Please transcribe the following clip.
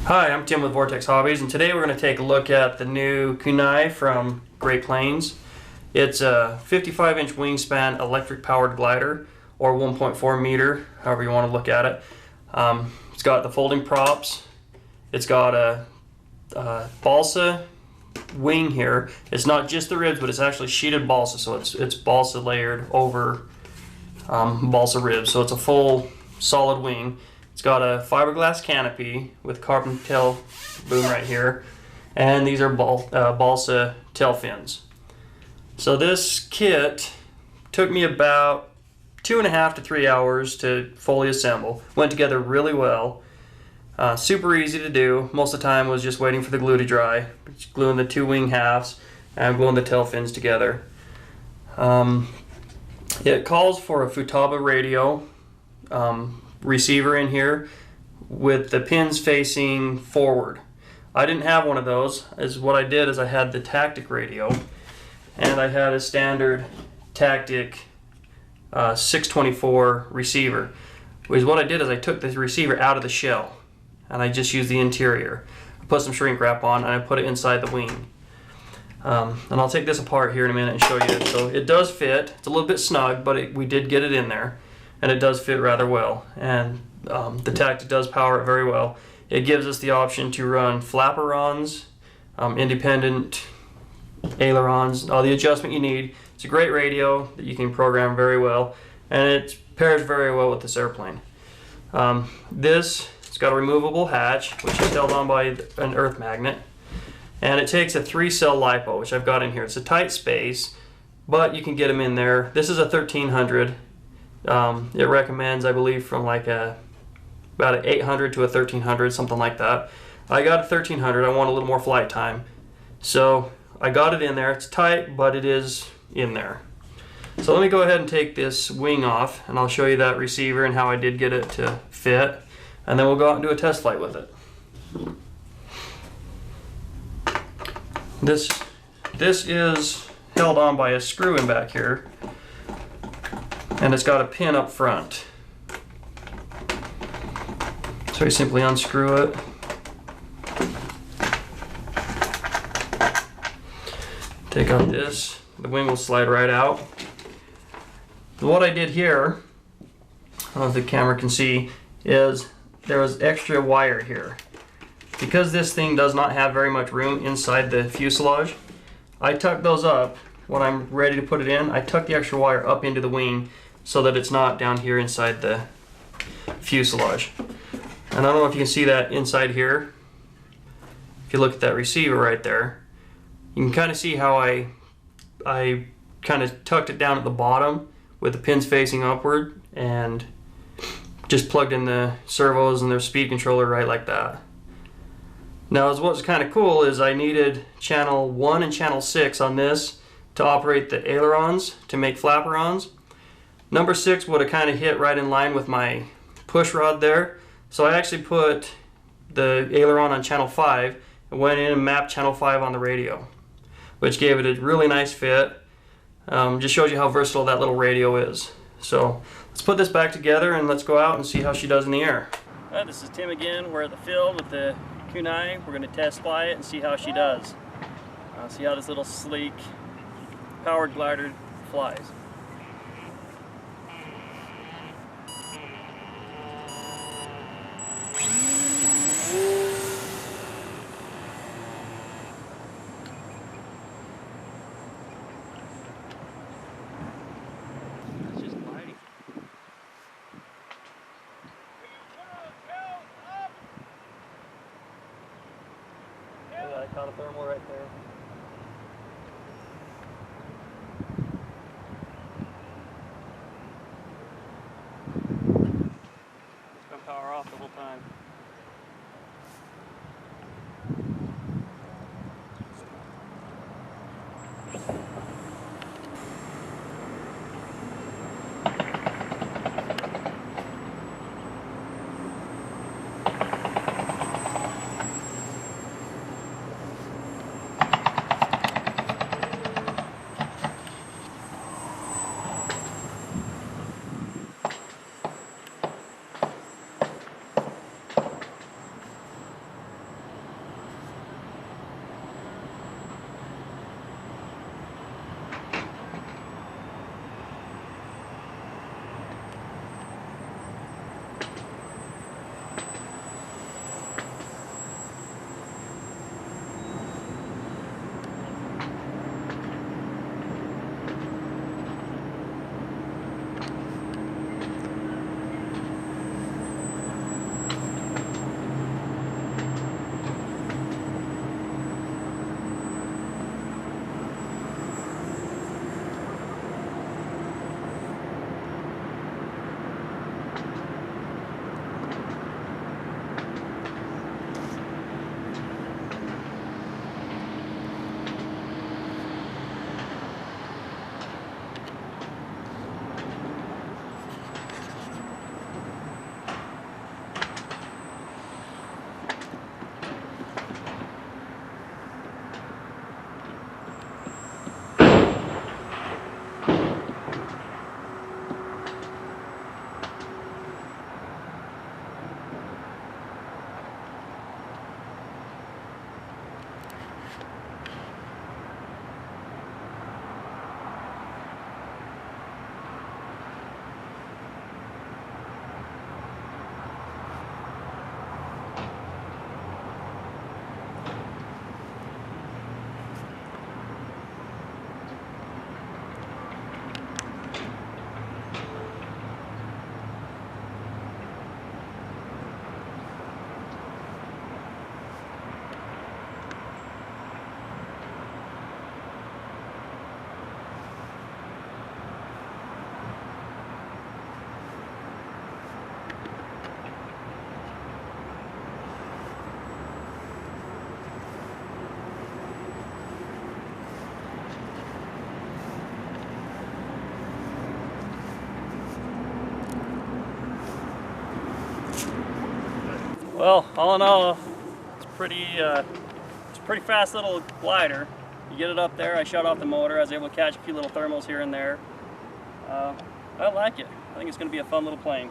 Hi, I'm Tim with Vortex Hobbies, and today we're going to take a look at the new Kunai from Great Plains. It's a 55-inch wingspan electric powered glider, or 1.4 meter, however you want to look at it. It's got the folding props. It's got a balsa wing here. It's not just the ribs, but it's actually sheeted balsa, so it's balsa layered over balsa ribs, so it's a full solid wing. It's got a fiberglass canopy with carbon tail boom right here, and these are balsa tail fins. So this kit took me about 2.5 to 3 hours to fully assemble. Went together really well. Super easy to do. Most of the time was just waiting for the glue to dry, just gluing the two wing halves and gluing the tail fins together. It calls for a Futaba radio receiver in here with the pins facing forward. I didn't have one of those. What I did is I had the Tactic radio, and I had a standard Tactic 624 receiver. What I did is I took the receiver out of the shell and I just used the interior. I put some shrink wrap on and I put it inside the wing. And I'll take this apart here in a minute and show you. So it does fit. It's a little bit snug, but we did get it in there, and it does fit rather well. And the Tactic does power it very well. It gives us the option to run flaperons, independent ailerons, all the adjustment you need. It's a great radio that you can program very well, and it pairs very well with this airplane. It's got a removable hatch, which is held on by an earth magnet, and it takes a 3-cell Lipo, which I've got in here. It's a tight space, but you can get them in there. This is a 1300. It recommends, I believe, from like about an 800 to a 1300, something like that. I got a 1300. I want a little more flight time, so I got it in there. It's tight, but it is in there. So let me go ahead and take this wing off, and I'll show you that receiver and how I did get it to fit, and then we'll go out and do a test flight with it. This is held on by a screw in back here, and it's got a pin up front. So you simply unscrew it. Take out this. The wing will slide right out. What I did here, I don't know if the camera can see, is there was extra wire here. Because this thing does not have very much room inside the fuselage, I tuck those up. When I'm ready to put it in, I tuck the extra wire up into the wing so that it's not down here inside the fuselage. And I don't know if you can see that inside here. If you look at that receiver right there, you can kind of see how I kind of tucked it down at the bottom with the pins facing upward and just plugged in the servos and their speed controller right like that. Now, what's kind of cool is I needed channel 1 and channel 6 on this to operate the ailerons to make flaperons. Number 6 would have kind of hit right in line with my push rod there, so I actually put the aileron on channel 5 and went in and mapped channel 5 on the radio, which gave it a really nice fit. Just shows you how versatile that little radio is. So let's put this back together and let's go out and see how she does in the air. Alright, this is Tim again. We're at the field with the Kunai. We're going to test fly it and see how she does. See how this little sleek powered glider flies. I caught a thermal right there. It's going to power off the whole time. Well, all in all, it's a pretty fast little glider. You get it up there, I shut off the motor, I was able to catch a few little thermals here and there. I like it. I think it's going to be a fun little plane.